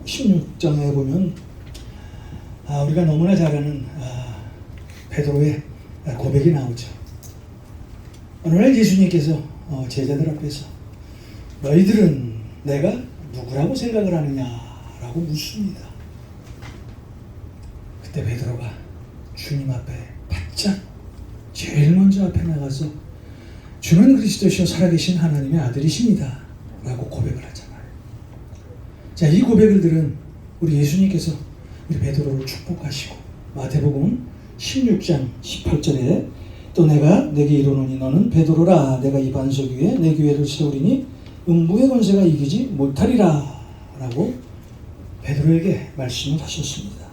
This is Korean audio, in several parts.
16장에 보면 우리가 너무나 잘 아는 베드로의 고백이 나오죠. 어느 날 예수님께서 제자들 앞에서 너희들은 내가 누구라고 생각을 하느냐라고 묻습니다. 그때 베드로가 주님 앞에 바짝 제일 먼저 앞에 나가서 주는 그리스도시요 살아계신 하나님의 아들이십니다 라고 고백을 하잖아요. 자, 이 고백을 들은 우리 예수님께서 우리 베드로를 축복하시고 마태복음 16장 18절에 또 내가 내게 이르노니 너는 베드로라 내가 이 반석 위에 내 교회를 세우리니 음부의 권세가 이기지 못하리라 라고 베드로에게 말씀을 하셨습니다.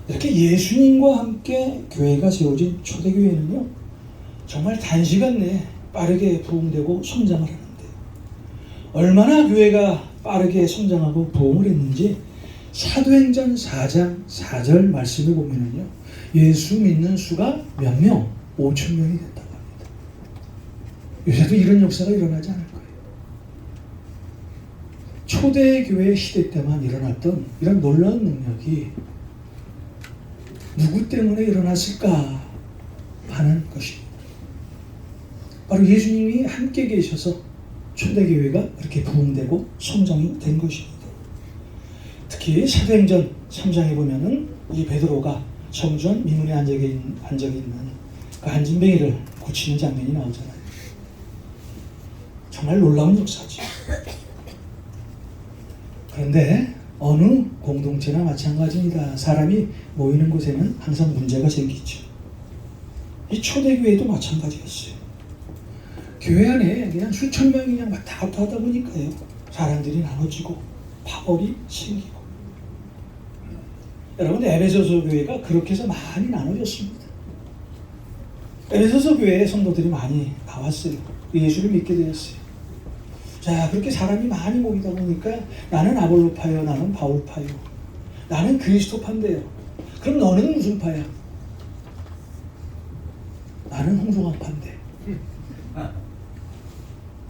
이렇게 예수님과 함께 교회가 세워진 초대교회는요 정말 단시간 내에 빠르게 부흥되고 성장을 하는데 얼마나 교회가 빠르게 성장하고 부흥을 했는지 사도행전 4장 4절 말씀을 보면은요 예수 믿는 수가 몇 명? 5천 명이 됐다고 합니다. 요새도 이런 역사가 일어나지 않을 거예요. 초대교회 시대 때만 일어났던 이런 놀라운 능력이 누구 때문에 일어났을까 하는 것입니다. 바로 예수님이 함께 계셔서 초대교회가 그렇게 부흥되고 성장이 된 것입니다. 특히 사도행전 3장에 보면은 이 베드로가 성전 미문에 앉아 있는 그 한진뱅이를 고치는 장면이 나오잖아요. 정말 놀라운 역사죠. 그런데 어느 공동체나 마찬가지입니다. 사람이 모이는 곳에는 항상 문제가 생기죠. 이 초대교회도 마찬가지였어요. 교회 안에 그냥 수천 명이 그냥 왔다 갔다 하다 보니까요. 사람들이 나눠지고 파벌이 생기고. 여러분 에베소서 교회가 그렇게 해서 많이 나눠졌습니다. 에베소서 교회에 성도들이 많이 나왔어요. 예수를 믿게 되었어요. 자, 그렇게 사람이 많이 모이다 보니까 나는 아볼로파요, 나는 바울파요, 나는 그리스도파인데요. 그럼 너는 무슨 파야? 나는 홍성학파인데.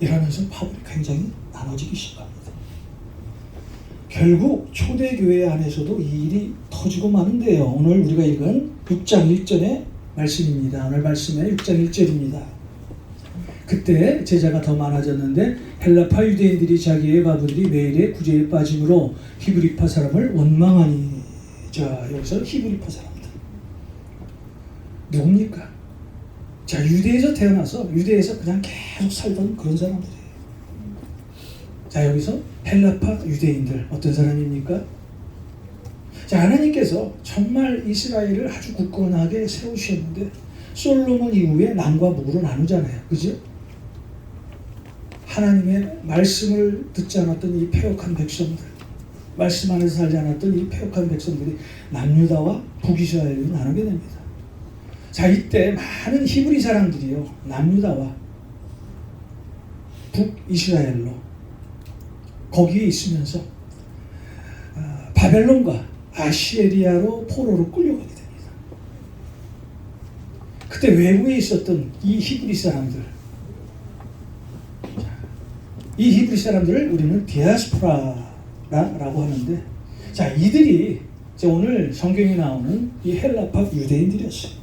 이러면서 파벌이 굉장히 나눠지기 시작합니다. 결국 초대교회 안에서도 이 일이 터지고 마는데요. 오늘 우리가 읽은 6장 1절의 말씀입니다. 오늘 말씀의 6장 1절입니다. 그때 제자가 더 많아졌는데 헬라파 유대인들이 자기의 가부들이 매일의 구제에 빠짐으로 히브리파 사람을 원망하니. 자, 여기서 히브리파 사람들 누굽니까? 자, 유대에서 태어나서 유대에서 그냥 계속 살던 그런 사람들이에요. 자, 여기서 헬라파 유대인들 어떤 사람입니까? 자, 하나님께서 정말 이스라엘을 아주 굳건하게 세우셨는데 솔로몬 이후에 남과 북으로 나누잖아요. 그죠? 하나님의 말씀을 듣지 않았던 이 패역한 백성들, 말씀 안에서 살지 않았던 이 패역한 백성들이 남유다와 북이스라엘로 나누게 됩니다. 자, 이때 많은 히브리 사람들이요 남유다와 북이스라엘로 거기에 있으면서 바벨론과 아시리아로 포로로 끌려가게 됩니다. 그때 외국에 있었던 이 히브리 사람들, 이 히브리 사람들을 우리는 디아스포라라고 하는데, 자, 이들이 오늘 성경에 나오는 이 헬라파 유대인들이었어요.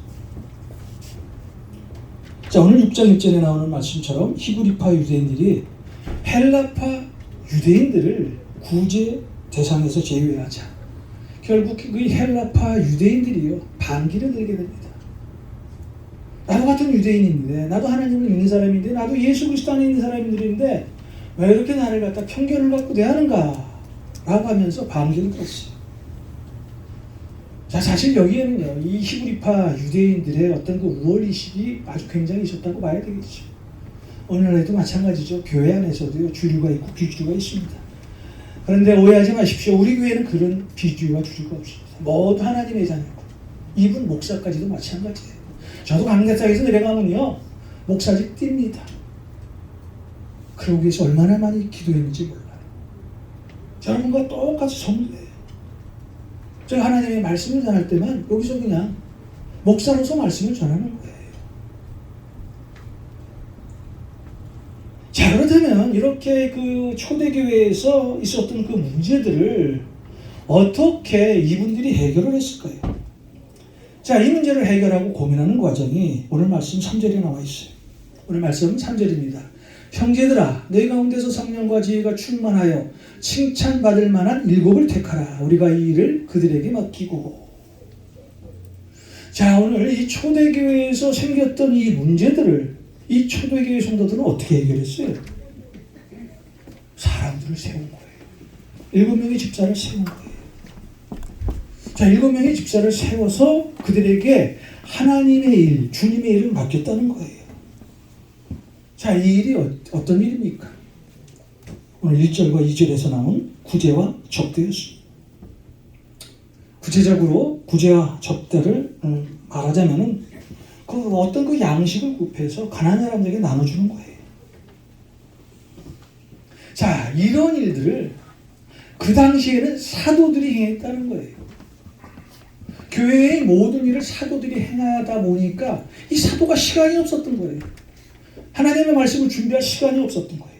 자, 오늘 6장 1절에 나오는 말씀처럼 히브리파 유대인들이 헬라파 유대인들을 구제 대상에서 제외하자. 결국 그 헬라파 유대인들이요 반기를 들게 됩니다. 나도 같은 유대인인데, 나도 하나님을 믿는 사람인데, 나도 예수 그리스도 안에 있는 사람들인데 왜 이렇게 나를 갖다 편견을 갖고 대하는가 라고 하면서 반기를 들었어요. 자, 사실 여기에는요 이 히브리파 유대인들의 어떤 그 우월의식이 아주 굉장히 있었다고 봐야 되겠죠. 오늘날에도 마찬가지죠. 교회 안에서도요 주류가 있고 비주류가 있습니다. 그런데 오해하지 마십시오. 우리 교회는 그런 비주류와 주류가 없습니다. 모두 하나님의 자녀고, 이분 목사까지도 마찬가지예요. 저도 강대상에서 내려가면요 목사직 띱니다. 그러기 위해서 얼마나 많이 기도했는지 몰라요. 여러분과 똑같이 성도예요. 제가 하나님의 말씀을 전할 때만 여기서 그냥 목사로서 말씀을 전하는 거예요. 자, 그렇다면 이렇게 그 초대교회에서 있었던 그 문제들을 어떻게 이분들이 해결을 했을까요? 자, 이 문제를 해결하고 고민하는 과정이 오늘 말씀 3절에 나와 있어요. 오늘 말씀은 3절입니다. 형제들아, 너희 가운데서 성령과 지혜가 충만하여 칭찬받을 만한 일곱을 택하라. 우리가 이 일을 그들에게 맡기고. 자, 오늘 이 초대교회에서 생겼던 이 문제들을 이 초대교회 성도들은 어떻게 해결했어요? 사람들을 세운 거예요. 7명의 집사를 세운 거예요. 자, 7명의 집사를 세워서 그들에게 하나님의 일, 주님의 일을 맡겼다는 거예요. 자, 이 일이 어떤 일입니까? 오늘 1절과 2절에서 나온 구제와 접대였습니다. 구체적으로 구제와 접대를 말하자면은 그 어떤 그 양식을 구입해서 가난한 사람들에게 나눠주는 거예요. 자, 이런 일들을 그 당시에는 사도들이 행했다는 거예요. 교회의 모든 일을 사도들이 행하다 보니까 이 사도가 시간이 없었던 거예요. 하나님의 말씀을 준비할 시간이 없었던 거예요.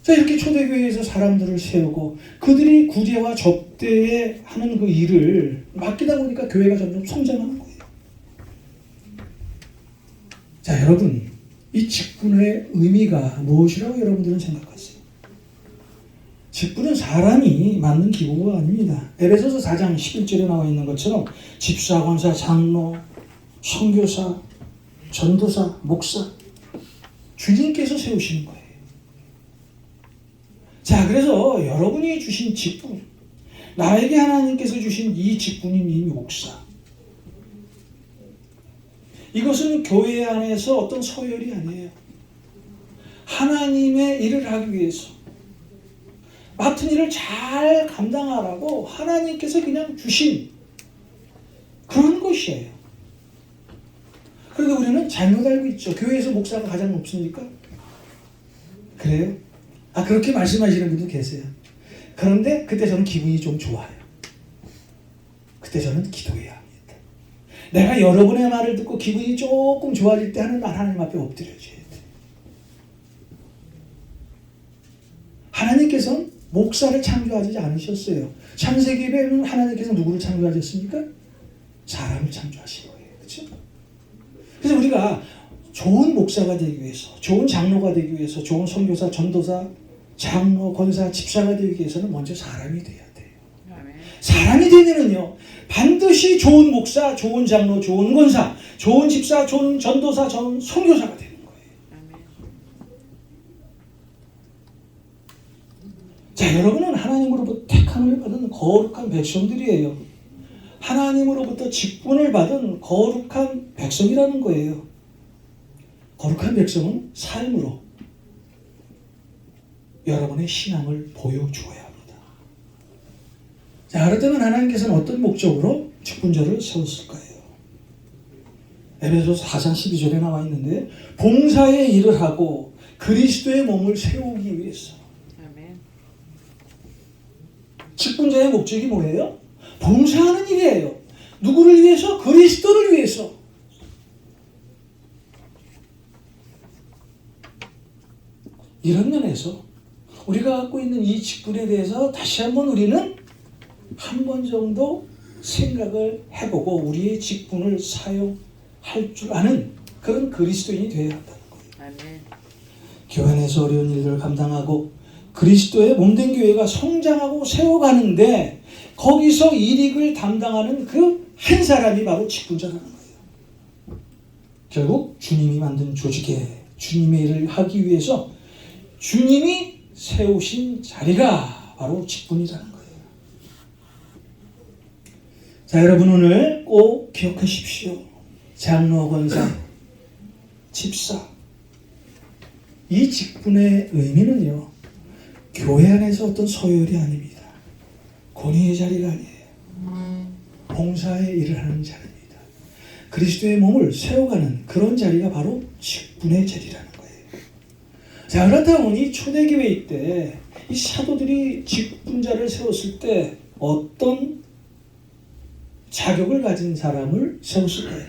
자, 이렇게 초대교회에서 사람들을 세우고 그들이 구제와 접대에 하는 그 일을 맡기다 보니까 교회가 점점 성장하는 거예요. 자, 여러분, 이 직분의 의미가 무엇이라고 여러분들은 생각하세요? 직분은 사람이 맡는 기구가 아닙니다. 에베소서 4장 11절에 나와 있는 것처럼 집사, 권사, 장로, 선교사, 전도사, 목사, 주님께서 세우시는 거예요. 자, 그래서 여러분이 주신 직분, 나에게 하나님께서 주신 이 직분인 이 목사, 이것은 교회 안에서 어떤 서열이 아니에요. 하나님의 일을 하기 위해서 맡은 일을 잘 감당하라고 하나님께서 그냥 주신 그런 것이에요. 그런데 우리는 잘못 알고 있죠. 교회에서 목사가 가장 높습니까? 그래요? 아, 그렇게 말씀하시는 분도 계세요. 그런데 그때 저는 기분이 좀 좋아요. 그때 저는 기도해야 합니다. 내가 여러분의 말을 듣고 기분이 조금 좋아질 때 하는 말 하나님 앞에 엎드려줘야 돼. 하나님께서는 목사를 창조하지 않으셨어요. 창세기에는 하나님께서 누구를 창조하셨습니까? 사람을 창조하신 거예요. 그렇죠? 그래서 우리가 좋은 목사가 되기 위해서, 좋은 장로가 되기 위해서, 좋은 선교사, 전도사, 장로, 권사, 집사가 되기 위해서는 먼저 사람이 돼야 돼요. 사람이 되면은요, 반드시 좋은 목사, 좋은 장로, 좋은 권사, 좋은 집사, 좋은 전도사, 좋은 선교사가 되는 거예요. 자, 여러분은 하나님으로부터 택함을 받은 거룩한 백성들이에요. 하나님으로부터 직분을 받은 거룩한 백성이라는 거예요. 거룩한 백성은 삶으로 여러분의 신앙을 보여주어야 합니다. 자, 그렇다면 하나님께서는 어떤 목적으로 직분자를 세웠을까요? 에베소서 4장 12절에 나와 있는데, 봉사의 일을 하고 그리스도의 몸을 세우기 위해서. 직분자의 목적이 뭐예요? 봉사하는 일이에요. 누구를 위해서? 그리스도를 위해서. 이런 면에서 우리가 갖고 있는 이 직분에 대해서 다시 한번 우리는 한 번 정도 생각을 해보고 우리의 직분을 사용할 줄 아는 그런 그리스도인이 되어야 한다는 거예요. 아멘. 교회 안에서 어려운 일들을 감당하고 그리스도의 몸된 교회가 성장하고 세워가는데 거기서 일익을 담당하는 그 한 사람이 바로 직분자라는 거예요. 결국 주님이 만든 조직에 주님의 일을 하기 위해서 주님이 세우신 자리가 바로 직분이라는 거예요. 자, 여러분 오늘 꼭 기억하십시오. 장로, 권사, 집사, 이 직분의 의미는요, 교회 안에서 어떤 서열이 아닙니다. 권위의 자리가 아니에요. 봉사의 일을 하는 자리입니다. 그리스도의 몸을 세워가는 그런 자리가 바로 직분의 자리라는 거예요. 자, 그렇다 보니 초대교회 때 이 사도들이 직분자를 세웠을 때 어떤 자격을 가진 사람을 세웠을까요?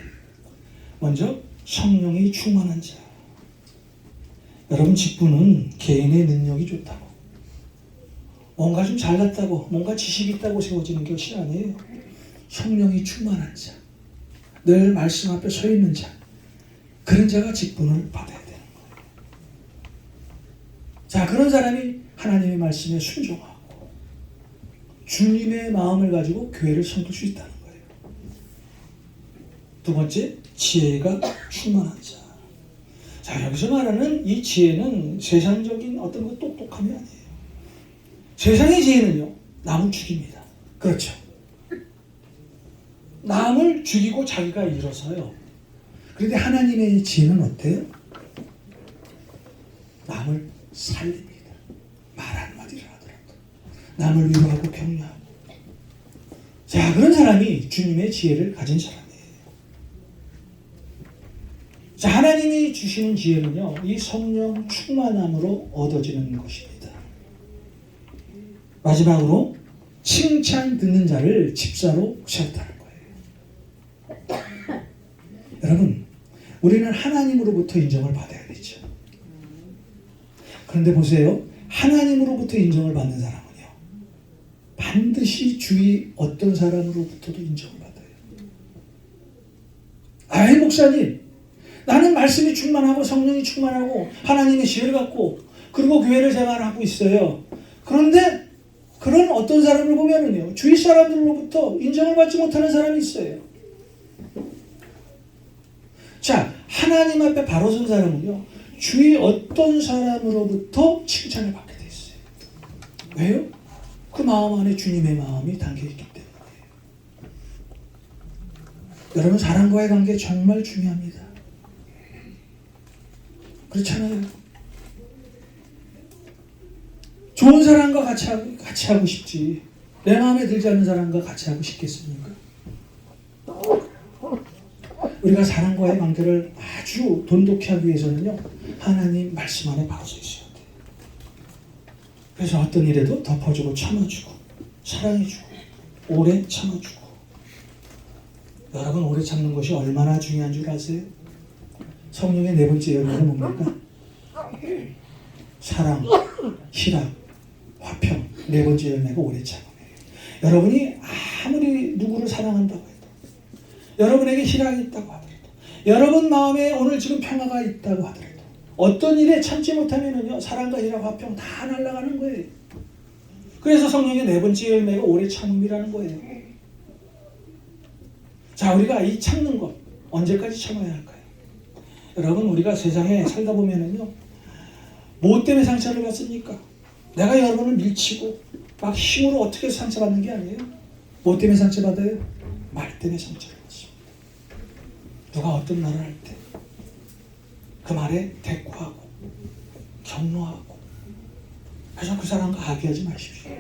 먼저 성령이 충만한 자, 여러분, 직분은 개인의 능력이 좋다고, 뭔가 좀 잘났다고, 뭔가 지식이 있다고 세워지는 것이 아니에요. 성령이 충만한 자, 늘 말씀 앞에 서 있는 자, 그런 자가 직분을 받아야 되는 거예요. 자, 그런 사람이 하나님의 말씀에 순종하고 주님의 마음을 가지고 교회를 섬길 수 있다는 거예요. 두 번째, 지혜가 충만한 자. 자, 여기서 말하는 이 지혜는 세상적인 어떤 것 똑똑함이 아니에요. 세상의 지혜는요, 남을 죽입니다. 그렇죠. 남을 죽이고 자기가 일어서요. 그런데 하나님의 지혜는 어때요? 남을 살립니다. 말 한마디를 하더라도 남을 위로하고 격려하고. 자, 그런 사람이 주님의 지혜를 가진 사람이에요. 자, 하나님이 주시는 지혜는요, 이 성령 충만함으로 얻어지는 것입니다. 마지막으로 칭찬 듣는 자를 집사로 세웠다는 거예요. 여러분, 우리는 하나님으로부터 인정을 받아야 되죠. 그런데 보세요. 하나님으로부터 인정을 받는 사람은요, 반드시 주위 어떤 사람으로부터도 인정을 받아요. 아이, 목사님, 나는 말씀이 충만하고 성령이 충만하고 하나님의 지혜를 갖고 그리고 교회를 생활하고 있어요. 그런데 그런 어떤 사람을 보면은요, 주위 사람들로부터 인정을 받지 못하는 사람이 있어요. 자, 하나님 앞에 바로 선 사람은요, 주위 어떤 사람으로부터 칭찬을 받게 돼 있어요. 왜요? 그 마음 안에 주님의 마음이 담겨있기 때문이에요. 여러분, 사람과의 관계 정말 중요합니다. 그렇잖아요. 좋은 사람과 같이 하고 싶지, 내 마음에 들지 않는 사람과 같이 하고 싶겠습니까? 우리가 사람과의 관계를 아주 돈독히 하기 위해서는요, 하나님 말씀 안에 바로 서 있어야 돼요. 그래서 어떤 일에도 덮어주고 참아주고 사랑해주고 오래 참아주고. 여러분, 오래 참는 것이 얼마나 중요한 줄 아세요? 성령의 네 번째 열매는 뭡니까? 사랑, 희락, 화평. 네 번째 열매가 오래 참음이에요. 여러분이 아무리 누구를 사랑한다고 해도, 여러분에게 희락이 있다고 하더라도, 여러분 마음에 오늘 지금 평화가 있다고 하더라도, 어떤 일에 참지 못하면은요, 사랑과 희락, 화평 다 날아가는 거예요. 그래서 성령의 네 번째 열매가 오래 참음이라는 거예요. 자, 우리가 이 참는 것 언제까지 참아야 할까요? 여러분, 우리가 세상에 살다 보면은요, 뭐 때문에 상처를 받습니까? 내가 여러분을 밀치고 막 힘으로 어떻게 상처받는 게 아니에요. 뭐 때문에 상처받아요? 말 때문에 상처를 받습니다. 누가 어떤 말을 할 때 그 말에 대꾸하고 격려하고. 그래서 그 사람과 악의하지 마십시오.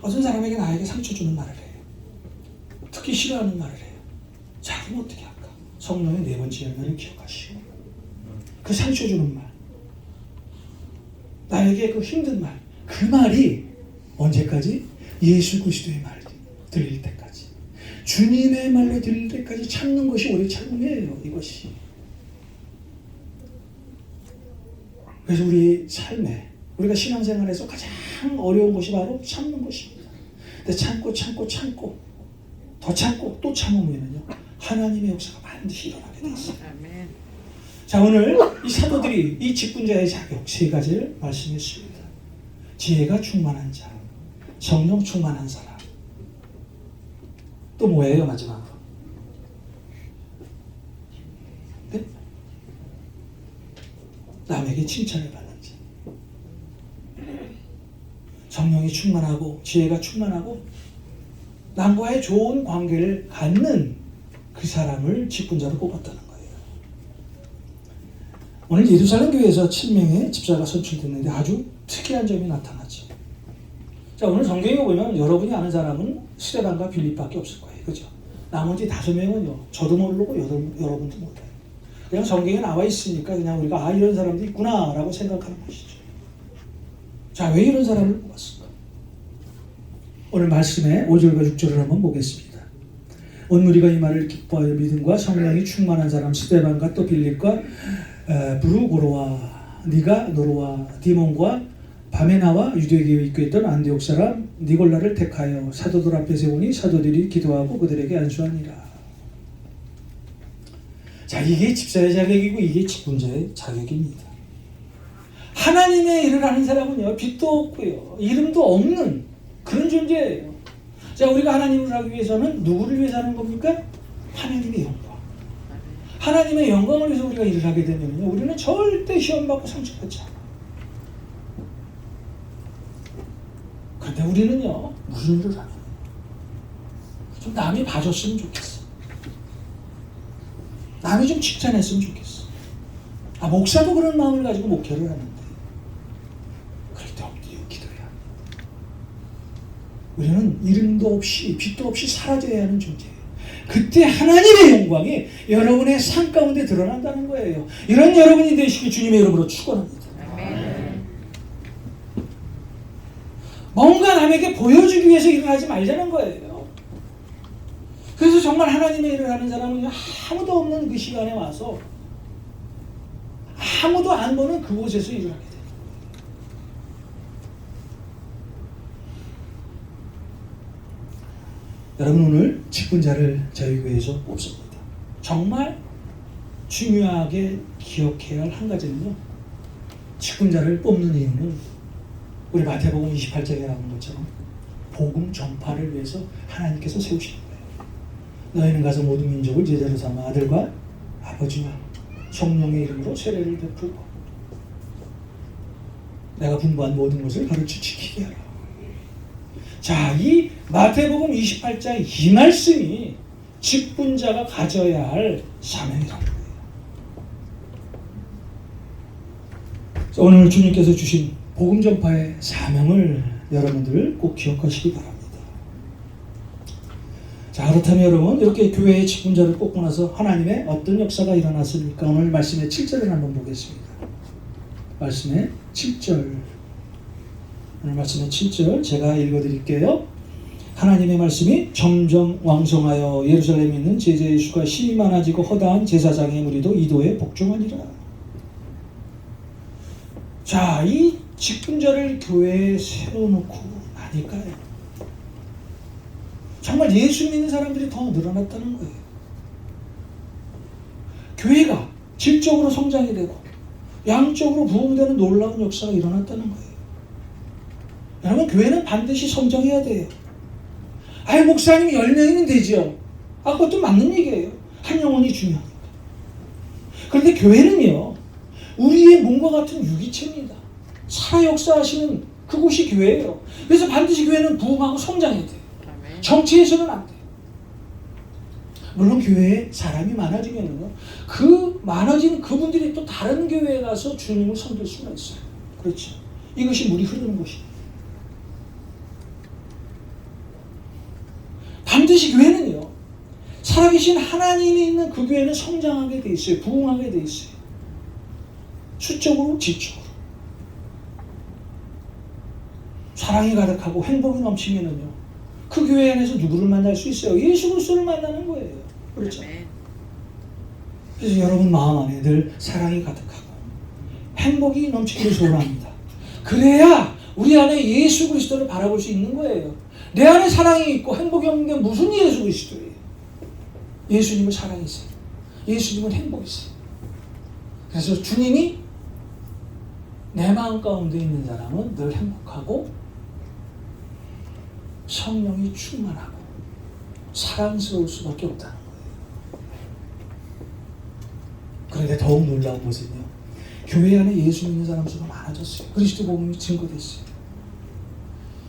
어떤 사람에게 나에게 상처 주는 말을 해요. 특히 싫어하는 말을 해요. 자, 그럼 어떻게 할까? 성령의 네 번째 열매를 기억하시고, 그 상처 주는 말, 나에게 그 힘든 말, 그 말이 언제까지? 예수 그리스도의 말이 들릴 때까지, 주님의 말로 들릴 때까지 참는 것이 오래 참음이에요. 이것이. 그래서 우리 삶에, 우리가 신앙생활에서 가장 어려운 것이 바로 참는 것입니다. 근데 참고 더 참고 또 참으면요, 하나님의 역사가 반드시 일어나게 되어 있어요. 자, 오늘 이 사도들이 이 직분자의 자격 세 가지를 말씀했습니다. 지혜가 충만한 자, 성령 충만한 사람. 또 뭐예요, 마지막으로? 네? 남에게 칭찬을 받는 자. 성령이 충만하고 지혜가 충만하고 남과의 좋은 관계를 갖는 그 사람을 직분자로 뽑았다는 거예요. 오늘 예루살렘 교회에서 7명의 집사가 선출됐는데 아주 특이한 점이 나타나죠. 자, 오늘 성경에 보면 여러분이 아는 사람은 스데반과 빌립밖에 없을 거예요. 그죠? 나머지 5명은요, 저도 모르고 여러분도 몰라요. 그냥 성경에 나와 있으니까 그냥 우리가 이런 사람도 있구나 라고 생각하는 것이죠. 자, 왜 이런 사람을 뽑았을까? 오늘 말씀의 5절과 6절을 한번 보겠습니다. 온 무리가 이 말을 기뻐하여 믿음과 성령이 충만한 사람 스데반과 또 빌립과 브루고로와 네가 노로와 디몬과 밤에 나와 유대교에 입교했던 안디옥 사람 니골라를 택하여 사도들 앞에 세우니 사도들이 기도하고 그들에게 안수하니라. 자, 이게 집사의 자격이고 이게 직분자의 자격입니다. 하나님의 일을 하는 사람은요, 빚도 없고요, 이름도 없는 그런 존재예요. 자, 우리가 하나님을 하기 위해서는 누구를 위해서 하는 겁니까? 하나님의 영광. 하나님의 영광을 위해서 우리가 일을 하게 되면요, 우리는 절대 시험받고 상처받지 않아요. 그런데 우리는요, 무슨 일을 하냐? 좀 남이 봐줬으면 좋겠어. 남이 좀 칭찬했으면 좋겠어. 목사도 그런 마음을 가지고 목회를 하는데 그럴 때 어디요? 기도해야 합니다. 우리는 이름도 없이 빚도 없이 사라져야 하는 존재예요. 그때 하나님의 영광이 여러분의 삶 가운데 드러난다는 거예요. 이런 여러분이 되시길 주님의 이름으로 축원합니다. 뭔가 남에게 보여주기 위해서 일을 하지 말자는 거예요. 그래서 정말 하나님의 일을 하는 사람은 아무도 없는 그 시간에 와서 아무도 안 보는 그곳에서 일을 하게 돼요. 여러분, 오늘 직분자를 저희 교회에서 뽑습니다. 정말 중요하게 기억해야 할 한 가지는요, 직분자를 뽑는 이유는 우리 마태복음 28장에 나온 것처럼 복음 전파를 위해서 하나님께서 세우시는 거예요. 너희는 가서 모든 민족을 제자로 삼아 아들과 아버지와 성령의 이름으로 세례를 베풀고 내가 분부한 모든 것을 가르쳐 지키게 하라. 자, 이 마태복음 28장 이 말씀이 직분자가 가져야 할 사명이라는 거예요. 오늘 주님께서 주신 복음 전파의 사명을 여러분들 꼭 기억하시기 바랍니다. 자, 그렇다면 여러분, 이렇게 교회의 직분자를 뽑고 나서 하나님의 어떤 역사가 일어났습니까? 오늘 말씀의 7절을 한번 보겠습니다. 말씀의 7절. 오늘 말씀의 7절 제가 읽어드릴게요. 하나님의 말씀이 점점 왕성하여 예루살렘에 있는 제자의 수가 심히 많아지고 허다한 제사장의 무리도 이도에 복종하니라. 자, 이 직분자를 교회에 세워놓고 나니까요, 정말 예수 믿는 사람들이 더 늘어났다는 거예요. 교회가 질적으로 성장이 되고 양적으로 부흥되는 놀라운 역사가 일어났다는 거예요. 여러분, 교회는 반드시 성장해야 돼요. 목사님이 10명이면 되죠. 그것도 맞는 얘기예요. 한 영혼이 중요합니다. 그런데 교회는요, 우리의 몸과 같은 유기체입니다. 살아 역사하시는 그곳이 교회예요. 그래서 반드시 교회는 부흥하고 성장해야 돼요. 정치에서는 안 돼요. 물론 교회에 사람이 많아지면요, 그 많아진 그분들이 또 다른 교회에 가서 주님을 섬길 수가 있어요. 그렇죠. 이것이 물이 흐르는 곳이에요. 반드시 교회는요, 살아계신 하나님이 있는 그 교회는 성장하게 돼 있어요. 부흥하게 돼 있어요. 수적으로, 질적으로. 사랑이 가득하고 행복이 넘치면은요, 그 교회 안에서 누구를 만날 수 있어요? 예수 그리스도를 만나는 거예요. 그렇죠? 그래서 여러분 마음 안에 늘 사랑이 가득하고 행복이 넘치기를 소원합니다. 그래야 우리 안에 예수 그리스도를 바라볼 수 있는 거예요. 내 안에 사랑이 있고 행복이 없는 게 무슨 예수 그리스도예요? 예수님은 사랑이세요. 예수님은 행복이세요. 그래서 주님이 내 마음 가운데 있는 사람은 늘 행복하고 성령이 충만하고 사랑스러울 수밖에 없다는 거예요. 그런데 더욱 놀라운 것은요, 교회 안에 예수 믿는 사람 수가 많아졌어요. 그리스도 복음이 증거됐어요.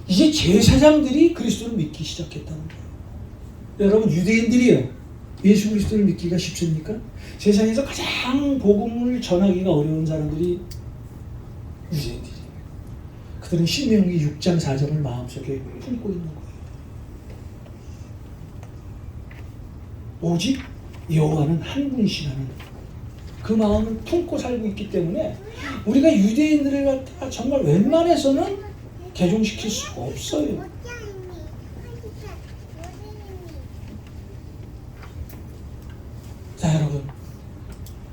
이제 제사장들이 그리스도를 믿기 시작했다는 거예요. 여러분, 유대인들이요, 예수 그리스도를 믿기가 쉽습니까? 세상에서 가장 복음을 전하기가 어려운 사람들이 유대인들이에요. 그들은 신명기 6장 4절을 마음속에 품고 있는 거예요. 오직 여호와는 한 분이시라는 그 마음을 품고 살고 있기 때문에 우리가 유대인들을 갖다가 정말 웬만해서는 개종시킬 수가 없어요. 자, 여러분,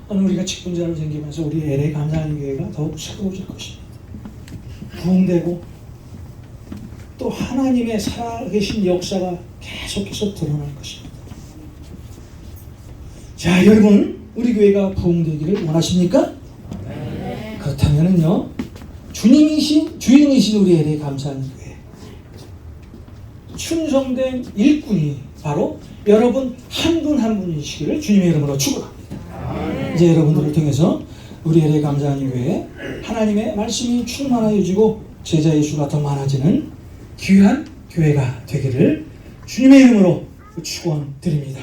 오늘 우리가 직분자로 생기면서 우리 LA 감사하는 교회가 더욱 새로워질 것입니다. 부흥되고 또 하나님의 살아계신 역사가 계속해서 드러날 것입니다. 자, 여러분, 우리 교회가 부흥되기를 원하십니까? 네. 그렇다면은요, 주인이신 우리 LA 감사하는 교회, 충성된 일꾼이 바로 여러분 한 분 한 분이시기를 주님의 이름으로 축원합니다. 이제 여러분들을 통해서 우리 LA 감사하는 교회 하나님의 말씀이 충만하여지고 제자의 수가 더 많아지는 귀한 교회가 되기를 주님의 이름으로 축원드립니다.